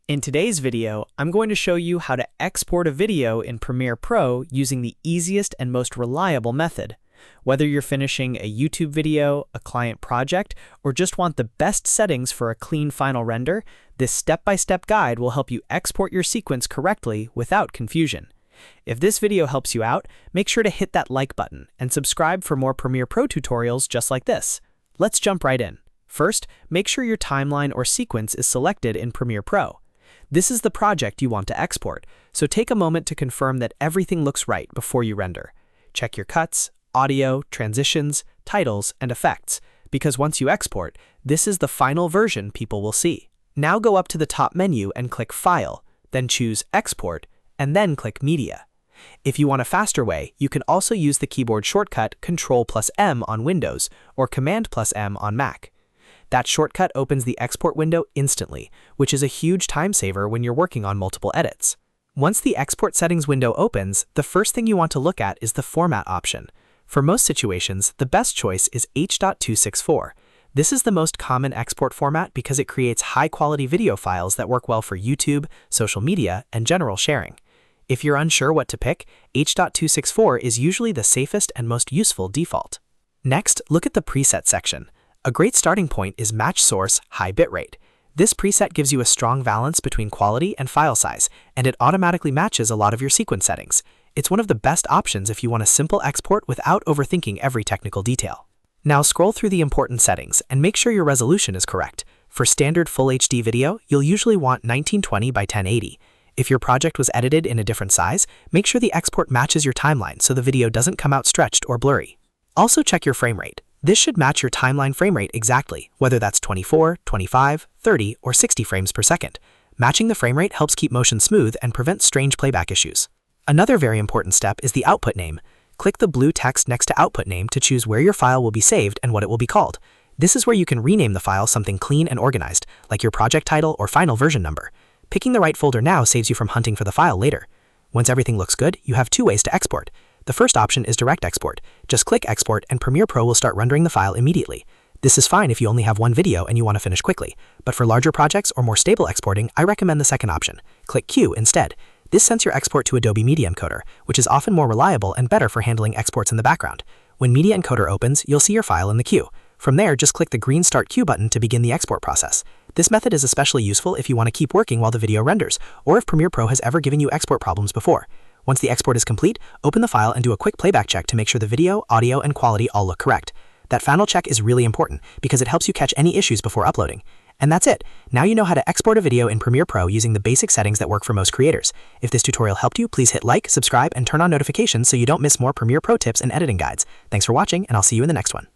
In today's video, I'm going to show you how to export a video in Premiere Pro using the easiest and most reliable method. Whether you're finishing a YouTube video, a client project, or just want the best settings for a clean final render, this step-by-step guide will help you export your sequence correctly without confusion. If this video helps you out, make sure to hit that like button and subscribe for more Premiere Pro tutorials just like this. Let's jump right in. First, make sure your timeline or sequence is selected in Premiere Pro. This is the project you want to export, so take a moment to confirm that everything looks right before you render. Check your cuts, audio, transitions, titles, and effects, because once you export, this is the final version people will see. Now go up to the top menu and click File, then choose Export, and then click Media. If you want a faster way, you can also use the keyboard shortcut Ctrl+M on Windows or Command+M on Mac. That shortcut opens the export window instantly, which is a huge time saver when you're working on multiple edits. Once the export settings window opens, the first thing you want to look at is the format option. For most situations, the best choice is H.264. This is the most common export format because it creates high-quality video files that work well for YouTube, social media, and general sharing. If you're unsure what to pick, H.264 is usually the safest and most useful default. Next, look at the preset section. A great starting point is Match Source High Bitrate. This preset gives you a strong balance between quality and file size, and it automatically matches a lot of your sequence settings. It's one of the best options if you want a simple export without overthinking every technical detail. Now scroll through the important settings and make sure your resolution is correct. For standard Full HD video, you'll usually want 1920 by 1080. If your project was edited in a different size, make sure the export matches your timeline so the video doesn't come out stretched or blurry. Also check your frame rate. This should match your timeline frame rate exactly, whether that's 24, 25, 30, or 60 frames per second. Matching the frame rate helps keep motion smooth and prevents strange playback issues. Another very important step is the output name. Click the blue text next to output name to choose where your file will be saved and what it will be called. This is where you can rename the file something clean and organized, like your project title or final version number. Picking the right folder now saves you from hunting for the file later. Once everything looks good, you have two ways to export. The first option is direct export. Just click Export and Premiere Pro will start rendering the file immediately. This is fine if you only have one video and you want to finish quickly, but for larger projects or more stable exporting, I recommend the second option. Click Queue instead. This sends your export to Adobe Media Encoder, which is often more reliable and better for handling exports in the background. When Media Encoder opens, you'll see your file in the queue. From there, just click the green Start Queue button to begin the export process. This method is especially useful if you want to keep working while the video renders, or if Premiere Pro has ever given you export problems before. Once the export is complete, open the file and do a quick playback check to make sure the video, audio, and quality all look correct. That final check is really important because it helps you catch any issues before uploading. And that's it. Now you know how to export a video in Premiere Pro using the basic settings that work for most creators. If this tutorial helped you, please hit like, subscribe, and turn on notifications so you don't miss more Premiere Pro tips and editing guides. Thanks for watching, and I'll see you in the next one.